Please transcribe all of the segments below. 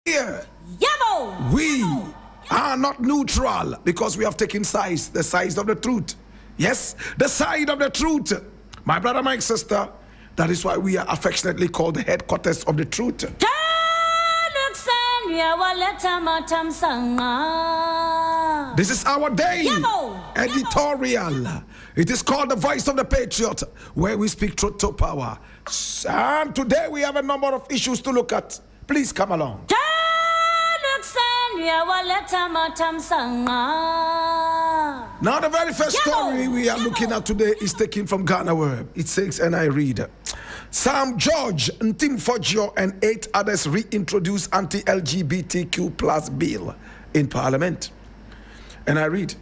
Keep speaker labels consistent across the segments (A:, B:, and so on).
A: Here, we are not neutral because we have taken sides, the sides of the truth. Yes, the side of the truth. My brother, my sister, that is why we are affectionately called the headquarters of the truth. This is our daily editorial. It is called the Voice of the Patriot, where we speak truth to power. And today we have a number of issues to look at. Please come along. Now the very first story we are looking at today is taken from Ghana Web. It says, and I read, Sam George, Ntim Foggio, and 8 others reintroduce anti-LGBTQ plus bill in Parliament. And I read,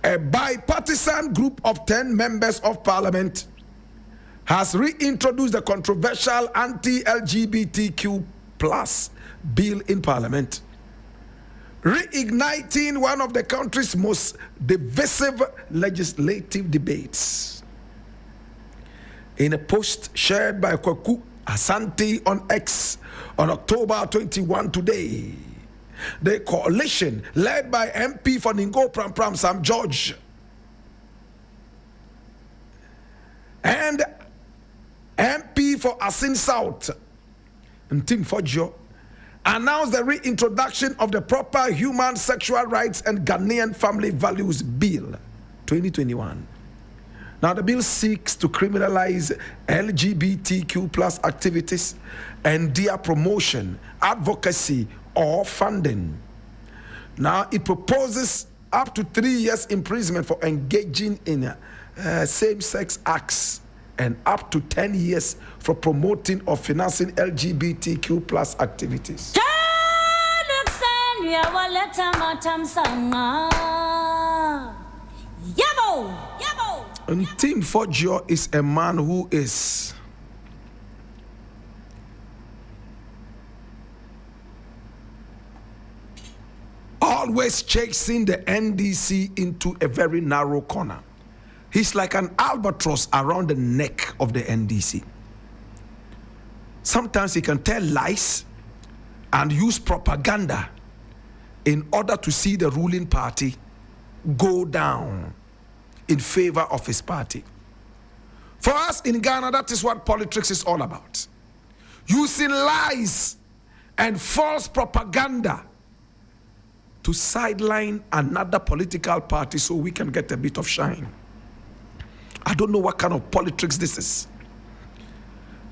A: a bipartisan group of 10 members of Parliament has reintroduced the controversial anti-LGBTQ plus bill in Parliament, reigniting one of the country's most divisive legislative debates. In a post shared by Kwaku Asante on X on October 21 today, the coalition led by MP for Ningo Pram Sam George and MP for Asin South Ntim Foggio announced the reintroduction of the Proper Human Sexual Rights and Ghanaian Family Values Bill 2021. Now the bill seeks to criminalize LGBTQ plus activities and their promotion, advocacy, or funding. Now it proposes up to 3 years imprisonment for engaging in same-sex acts and up to 10 years for promoting or financing LGBTQ plus activities. Ntim Foggio is a man who is always chasing the NDC into a very narrow corner. He's like an albatross around the neck of the NDC. Sometimes he can tell lies and use propaganda in order to see the ruling party go down in favor of his party. For us in Ghana, that is what politics is all about. Using lies and false propaganda to sideline another political party so we can get a bit of shine. I don't know what kind of politics this is.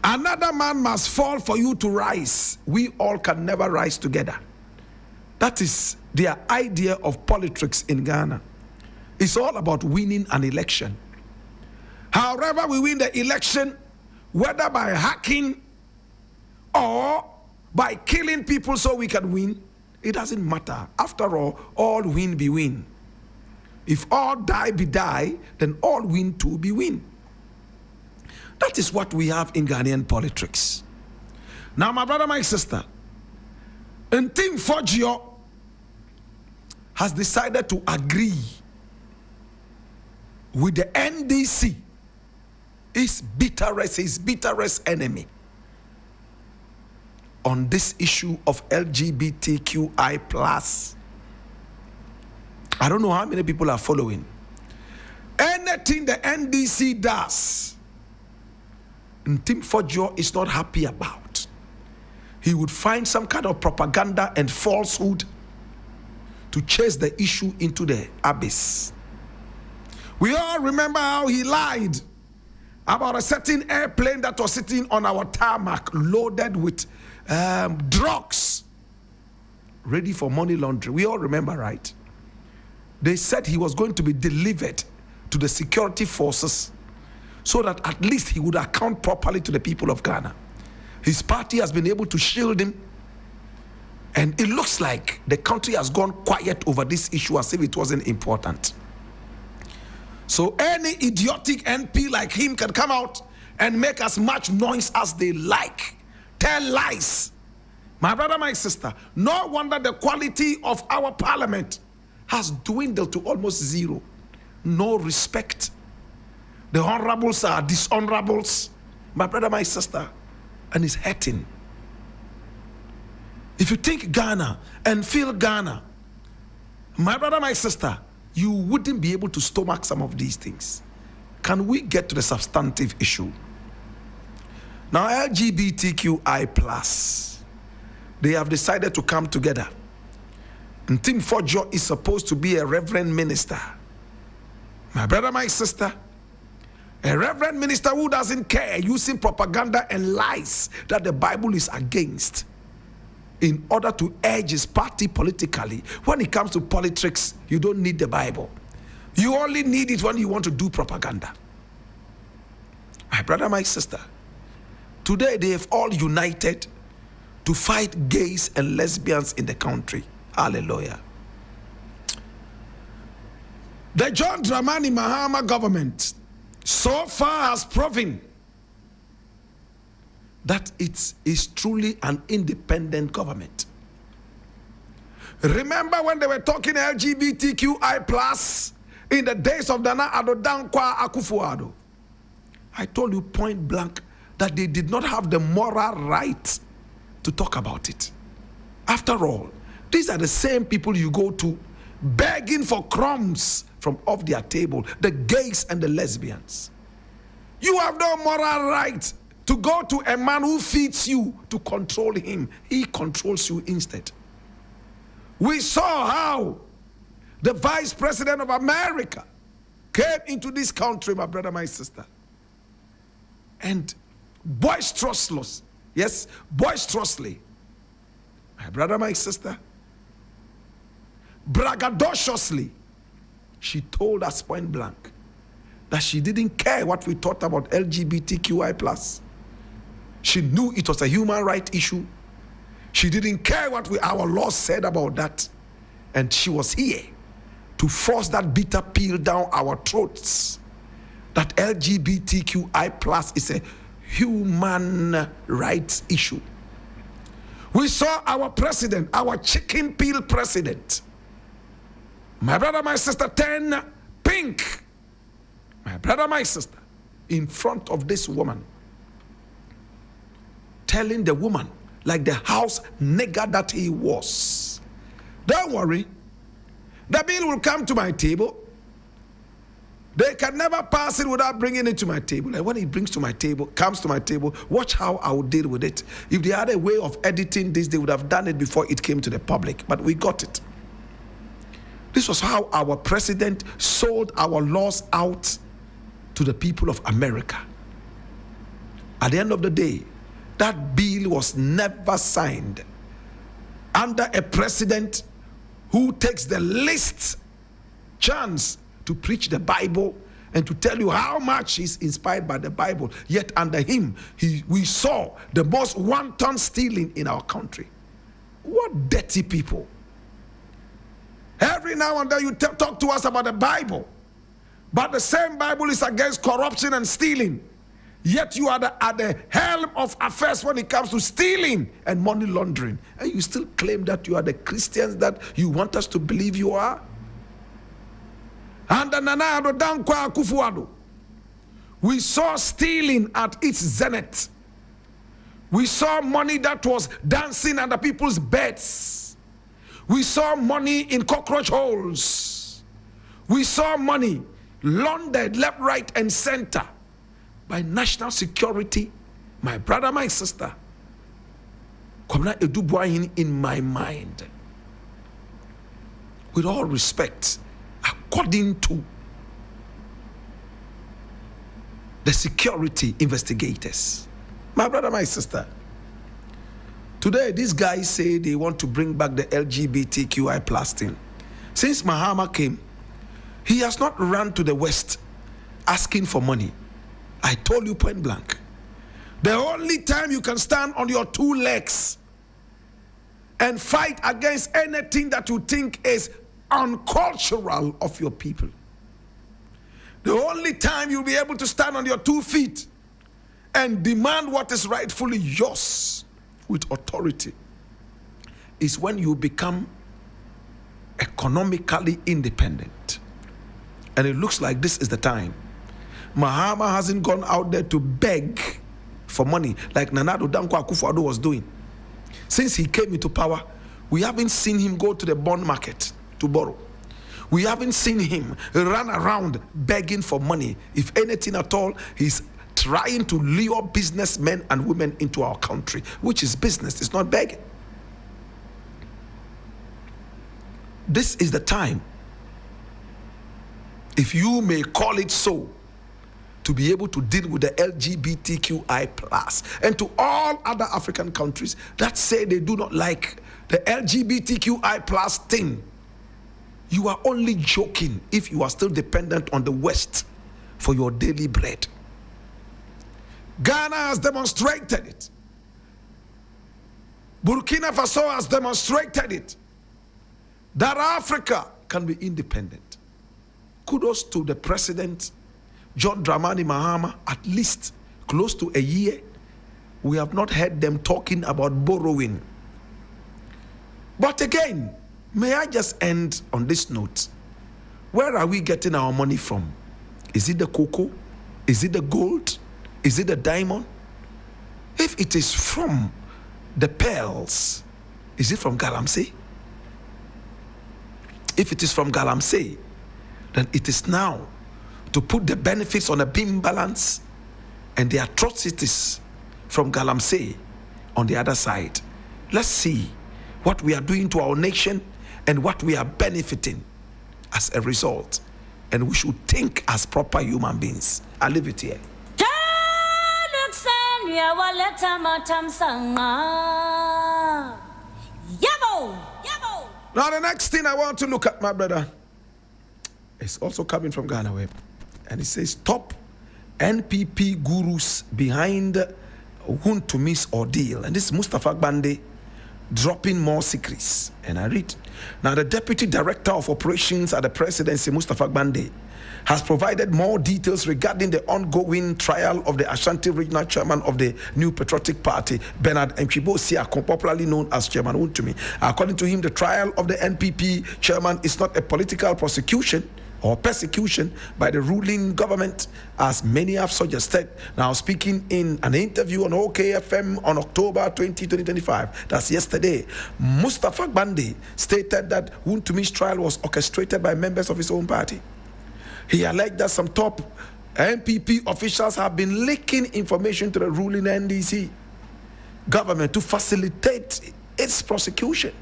A: Another man must fall for you to rise. We all can never rise together. That is their idea of politics in Ghana. It's all about winning an election. However we win the election, whether by hacking or by killing people so we can win, it doesn't matter. After all win be win. If all die be die, then all win too be win. That is what we have in Ghanaian politics. Now, my brother, my sister, Ntim Foggio has decided to agree with the NDC, his bitterest enemy, on this issue of LGBTQI+. I don't know how many people are following. Anything the NDC does, Ntim Foggio is not happy about. He would find some kind of propaganda and falsehood to chase the issue into the abyss. We all remember how he lied about a certain airplane that was sitting on our tarmac loaded with drugs ready for money laundering. We all remember, right? They said he was going to be delivered to the security forces so that at least he would account properly to the people of Ghana. His party has been able to shield him, and it looks like the country has gone quiet over this issue as if it wasn't important. So any idiotic MP like him can come out and make as much noise as they like, tell lies. My brother, my sister, no wonder the quality of our parliament has dwindled to almost zero. No respect. The honorables are dishonorables. My brother, my sister, and it's hurting. If you think Ghana and feel Ghana, my brother, my sister, you wouldn't be able to stomach some of these things. Can we get to the substantive issue? Now, LGBTQI+, they have decided to come together. And Tim Fojo is supposed to be a reverend minister. My brother, my sister, a reverend minister who doesn't care using propaganda and lies that the Bible is against in order to urge his party politically. When it comes to politics, you don't need the Bible. You only need it when you want to do propaganda. My brother, my sister, today they have all united to fight gays and lesbians in the country. Hallelujah. The John Dramani Mahama government so far has proven that it is truly an independent government. Remember when they were talking LGBTQI+ in the days of Nana Addo Dankwa Akufo-Addo? I told you point blank that they did not have the moral right to talk about it. After all, these are the same people you go to begging for crumbs from off their table, the gays and the lesbians. You have no moral right to go to a man who feeds you to control him. He controls you instead. We saw how the Vice President of America came into this country, my brother, my sister, and boisterously, my brother, my sister, braggadociously, she told us point blank that she didn't care what we thought about LGBTQI+. She knew it was a human right issue. She didn't care what our laws said about that. And she was here to force that bitter pill down our throats that LGBTQI+ is a human rights issue. We saw our president, our chicken peel president, my brother, my sister, turn pink. My brother, my sister, in front of this woman, telling the woman, like the house nigger that he was, don't worry, the bill will come to my table. They can never pass it without bringing it to my table. And when it comes to my table, watch how I will deal with it. If they had a way of editing this, they would have done it before it came to the public. But we got it. This was how our president sold our laws out to the people of America. At the end of the day, that bill was never signed under a president who takes the least chance to preach the Bible and to tell you how much he's inspired by the Bible. Yet under him, we saw the most wanton stealing in our country. What dirty people. Every now and then you talk to us about the Bible, but the same Bible is against corruption and stealing. Yet you are at the helm of affairs when it comes to stealing and money laundering. And you still claim that you are the Christians that you want us to believe you are? Under Nana Addo Dankwa Akufo-Addo, we saw stealing at its zenith. We saw money that was dancing under people's beds. We saw money in cockroach holes. We saw money laundered left, right, and center by national security. My brother, my sister, in my mind, with all respect, according to the security investigators, my brother, my sister, today these guys say they want to bring back the LGBTQI+ thing. Since Mahama came, he has not run to the West asking for money. I told you point blank, the only time you can stand on your two legs and fight against anything that you think is uncultural of your people, the only time you'll be able to stand on your 2 feet and demand what is rightfully yours with authority is when you become economically independent. And it looks like this is the time. Mahama hasn't gone out there to beg for money like Nana Addo Dankwa Akufo-Addo was doing. Since he came into power, we haven't seen him go to the bond market to borrow. We haven't seen him run around begging for money. If anything at all, he's trying to lure businessmen and women into our country, which is business, it's not begging. This is the time, if you may call it so, to be able to deal with the LGBTQI+. And to all other African countries that say they do not like the LGBTQI+ thing, you are only joking if you are still dependent on the West for your daily bread. Ghana has demonstrated it. Burkina Faso has demonstrated it. That Africa can be independent. Kudos to the president, John Dramani Mahama. At least close to a year, we have not heard them talking about borrowing. But again, may I just end on this note? Where are we getting our money from? Is it the cocoa? Is it the gold? Is it the diamond? If it is from the pearls, is it from Galamsey? If it is from Galamsey, then it is now to put the benefits on a beam balance and the atrocities from Galamsey on the other side. Let's see what we are doing to our nation and what we are benefiting as a result. And we should think as proper human beings. I leave it here. Now the next thing I want to look at, my brother, is also coming from Ghana Web. And it says, top NPP gurus behind Wuntumi's ordeal. And this is Mustafa Bande dropping more secrets. And I read, now the Deputy Director of Operations at the Presidency, Mustafa Bande, has provided more details regarding the ongoing trial of the Ashanti Regional Chairman of the New Patriotic Party, Bernard Mchibo-Siakon, popularly known as Chairman Wuntumi. According to him, the trial of the NPP chairman is not a political prosecution or persecution by the ruling government, as many have suggested. Now, speaking in an interview on OKFM on October 20, 2025, that's yesterday, Mustafa Bande stated that Wuntumi's trial was orchestrated by members of his own party. He alleged that some top NPP officials have been leaking information to the ruling NDC government to facilitate its prosecution.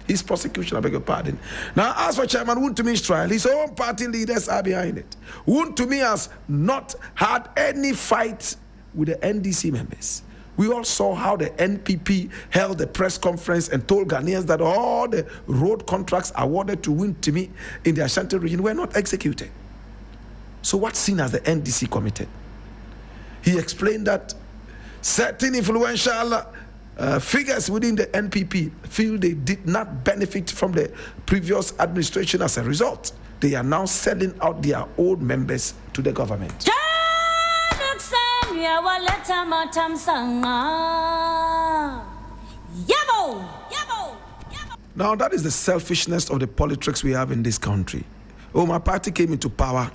A: His prosecution, I beg your pardon. Now, as for Chairman Wuntumi's trial, his own party leaders are behind it. Wuntumi has not had any fight with the NDC members. We all saw how the NPP held a press conference and told Ghanaians that all the road contracts awarded to Wuntumi in the Ashanti region were not executed. So what sin has the NDC committed? He explained that certain influential figures within the NPP feel they did not benefit from the previous administration. As a result, they are now selling out their old members to the government. Now that is the selfishness of the politics we have in this country. Oh, my party came into power,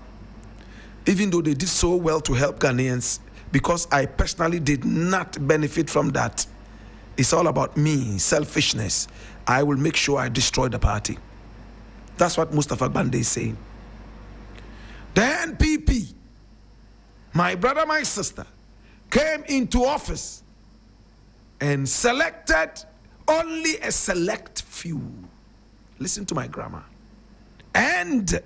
A: even though they did so well to help Ghanaians, because I personally did not benefit from that. It's all about me, selfishness. I will make sure I destroy the party. That's what Mustafa Bande is saying. The NPP, my brother, my sister, came into office and selected only a select few. Listen to my grammar. And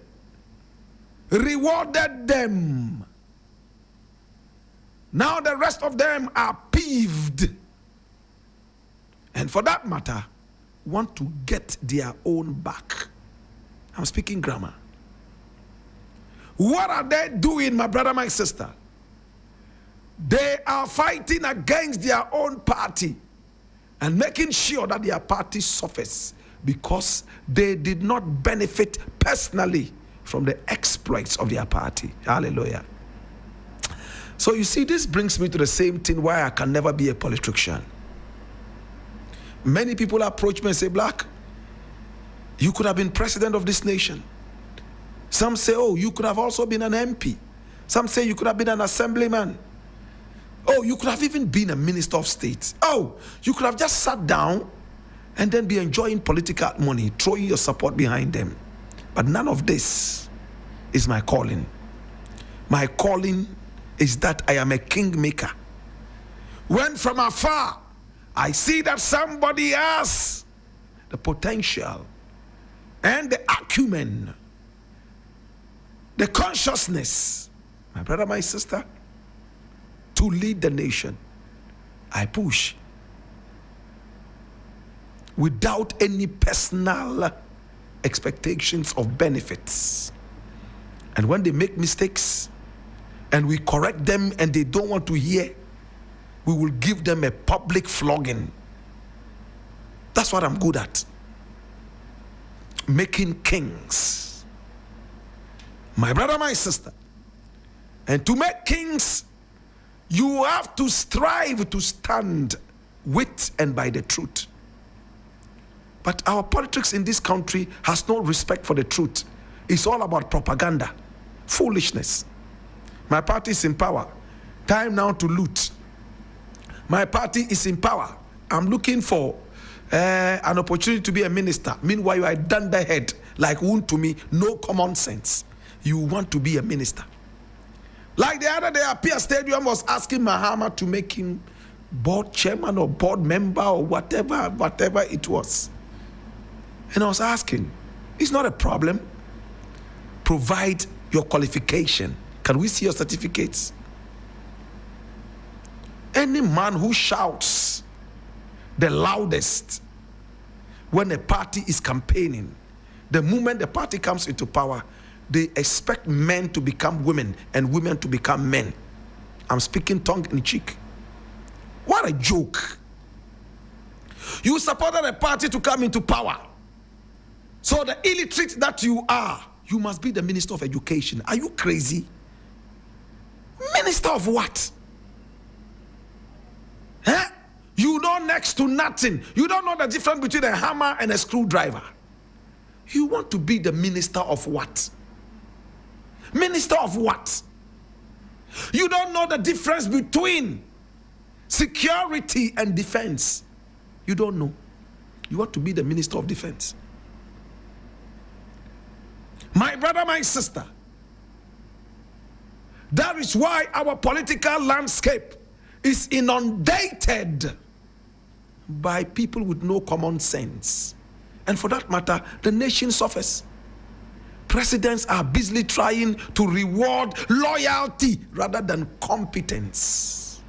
A: rewarded them. Now the rest of them are peeved. And for that matter, want to get their own back. I'm speaking grammar. What are they doing, my brother, my sister? They are fighting against their own party and making sure that their party suffers because they did not benefit personally from the exploits of their party. Hallelujah. So you see, this brings me to the same thing why I can never be a politician. Many people approach me and say, Blakk, you could have been president of this nation. Some say, oh, you could have also been an MP. Some say you could have been an assemblyman. Oh, you could have even been a minister of state. Oh, you could have just sat down and then be enjoying political money, throwing your support behind them. But none of this is my calling. My calling is that I am a kingmaker. When from afar I see that somebody has the potential and the acumen, the consciousness, my brother, my sister, to lead the nation, I push without any personal expectations of benefits. And when they make mistakes and we correct them and they don't want to hear, we will give them a public flogging. That's what I'm good at. Making kings. My brother, my sister. And to make kings, you have to strive to stand with and by the truth. But our politics in this country has no respect for the truth. It's all about propaganda, foolishness. My party is in power. Time now to loot. My party is in power. I'm looking for an opportunity to be a minister. Meanwhile, you are a dunderhead like wound to me, no common sense. You want to be a minister. Like the other day, Apia Stadium was asking Mahama to make him board chairman or board member or whatever it was. And I was asking, it's not a problem. Provide your qualification. Can we see your certificates? Any man who shouts the loudest when a party is campaigning, the moment the party comes into power, they expect men to become women and women to become men. I'm speaking tongue in cheek. What a joke. You supported a party to come into power. So the illiterate that you are, you must be the Minister of Education. Are you crazy? Minister of what? Huh? You know next to nothing. You don't know the difference between a hammer and a screwdriver. You want to be the minister of what? Minister of what? You don't know the difference between security and defense. You don't know. You want to be the Minister of Defense. My brother, my sister, that is why our political landscape is inundated by people with no common sense. And for that matter, the nation suffers. Presidents are busily trying to reward loyalty rather than competence.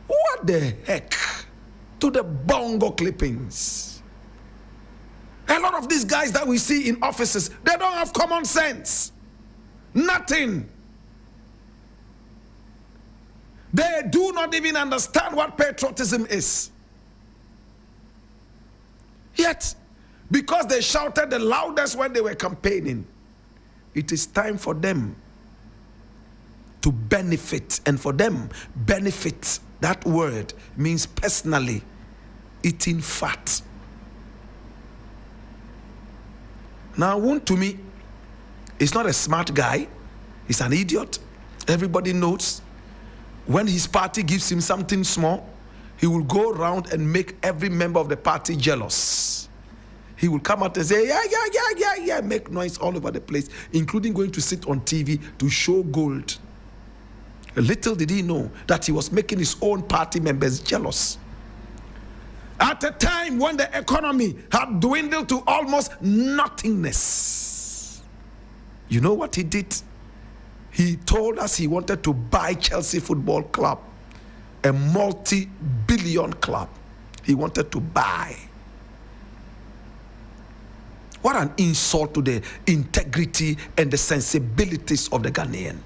A: What the heck? To the bongo clippings. A lot of these guys that we see in offices, they don't have common sense. Nothing. They do not even understand what patriotism is. Yet, because they shouted the loudest when they were campaigning, it is time for them to benefit. And for them, benefit, that word means personally eating fat. Now, Woon to me is not a smart guy. He's an idiot. Everybody knows. When his party gives him something small, he will go around and make every member of the party jealous. He will come out and say, yeah, make noise all over the place, including going to sit on TV to show gold. Little did he know that he was making his own party members jealous. At a time when the economy had dwindled to almost nothingness. You know what he did? He told us he wanted to buy Chelsea Football Club, a multi-billion club. He wanted to buy. What an insult to the integrity and the sensibilities of the Ghanaian.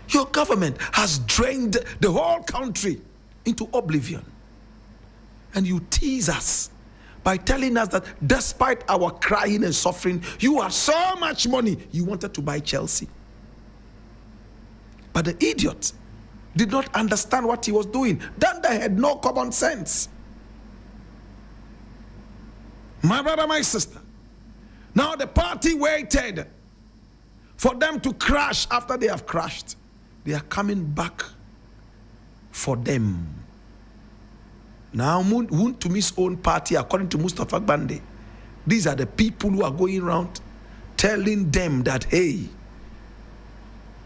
A: Your government has drained the whole country into oblivion. And you tease us by telling us that despite our crying and suffering, you had so much money, you wanted to buy Chelsea. But the idiot did not understand what he was doing. Danda had no common sense. My brother, my sister, now the party waited for them to crash. After they have crashed, they are coming back for them. Now, to his own party, according to Mustafa Bande, these are the people who are going around telling them that, hey,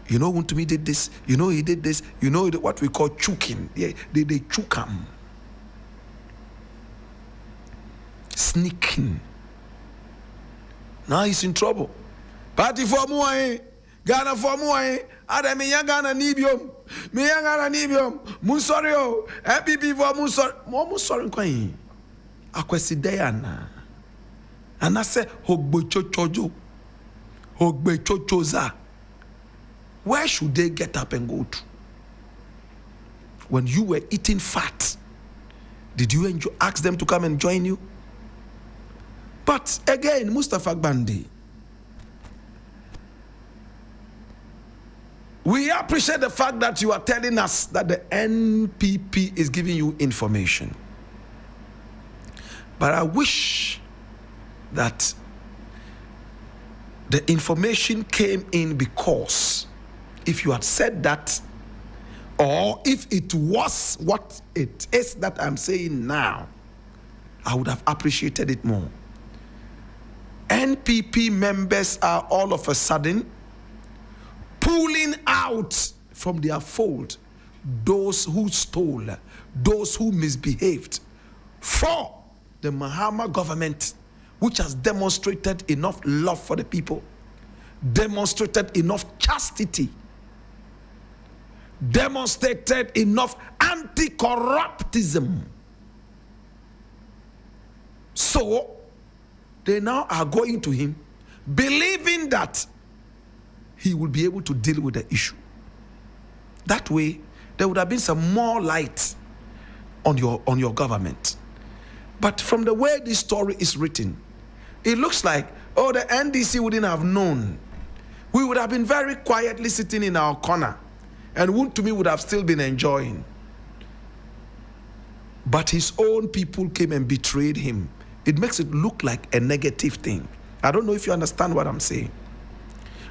A: you know, Wuntumi did this, you know, he did this, you know, what we call choking. Yeah, they choke him. Sneaking. Now he's in trouble. Party for Muay, Ghana for Muay, Ada me Ghana Nibium, me Ghana Nibium, Musorio, MPP for Musor, more Musor Quay. Akwesi Diana. And I say, Hogbechocho, Hogbechochoza. Where should they get up and go to? When you were eating fat, did you ask them to come and join you? But again, Mustafa Bande, we appreciate the fact that you are telling us that the NPP is giving you information. But I wish that the information came in because if you had said that, or if it was what it is that I'm saying now, I would have appreciated it more. NPP members are all of a sudden pulling out from their fold those who stole, those who misbehaved for the Mahama government, which has demonstrated enough love for the people, demonstrated enough chastity, demonstrated enough anti-corruptism. So they now are going to him, believing that he will be able to deal with the issue. That way, there would have been some more light on your government. But from the way this story is written, it looks like, oh, the NDC wouldn't have known. We would have been very quietly sitting in our corner, and Wuntumi would have still been enjoying. But his own people came and betrayed him. It makes it look like a negative thing. I don't know if you understand what I'm saying.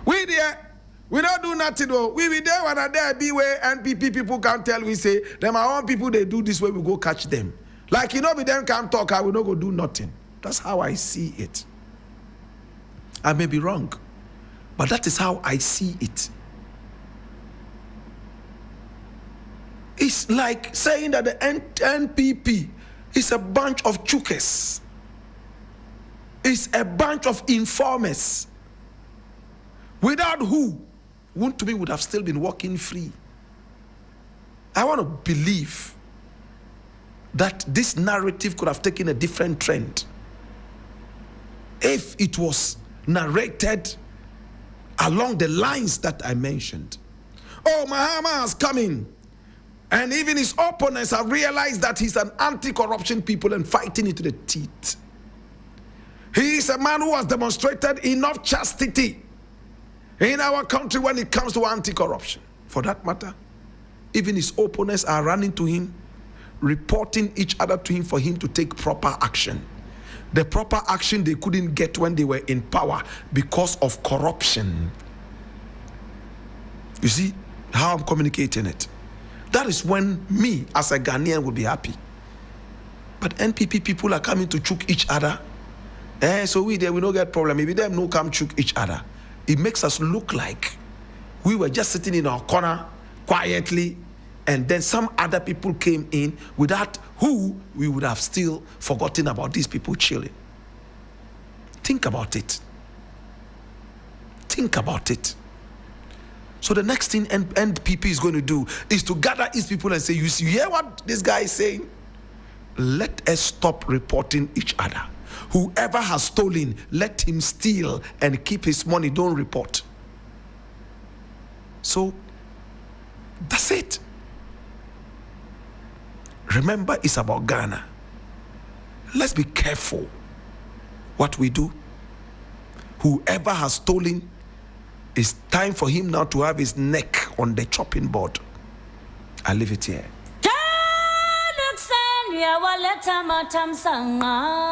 A: We there, we don't do nothing though. We be there when I there be where NPP people can tell we say, them our own people, they do this way, we go catch them. Like, you know, we them can't talk, I will not go do nothing. That's how I see it. I may be wrong, but that is how I see it. It's like saying that the NPP is a bunch of chukes. It's a bunch of informers. Without who, Wuntumi would have still been walking free. I want to believe that this narrative could have taken a different trend if it was narrated along the lines that I mentioned. Oh, Mahama has come in, and even his opponents have realized that he's an anti-corruption people and fighting it to the teeth. He is a man who has demonstrated enough chastity in our country when it comes to anti-corruption. For that matter, even his opponents are running to him, reporting each other to him for him to take proper action. The proper action they couldn't get when they were in power because of corruption. You see how I'm communicating it? That is when me as a Ghanaian would be happy. But NPP people are coming to choke each other. So we there, we don't get problem. Maybe them no come choke each other. It makes us look like we were just sitting in our corner quietly, and then some other people came in without who we would have still forgotten about these people chilling. Think about it. Think about it. So the next thing NPP is going to do is to gather his people and say, you hear what this guy is saying? Let us stop reporting each other. Whoever has stolen, let him steal and keep his money, don't report. So, that's it. Remember, it's about Ghana. Let's be careful what we do. Whoever has stolen, it's time for him now to have his neck on the chopping board. I leave it here.
B: Matam sanga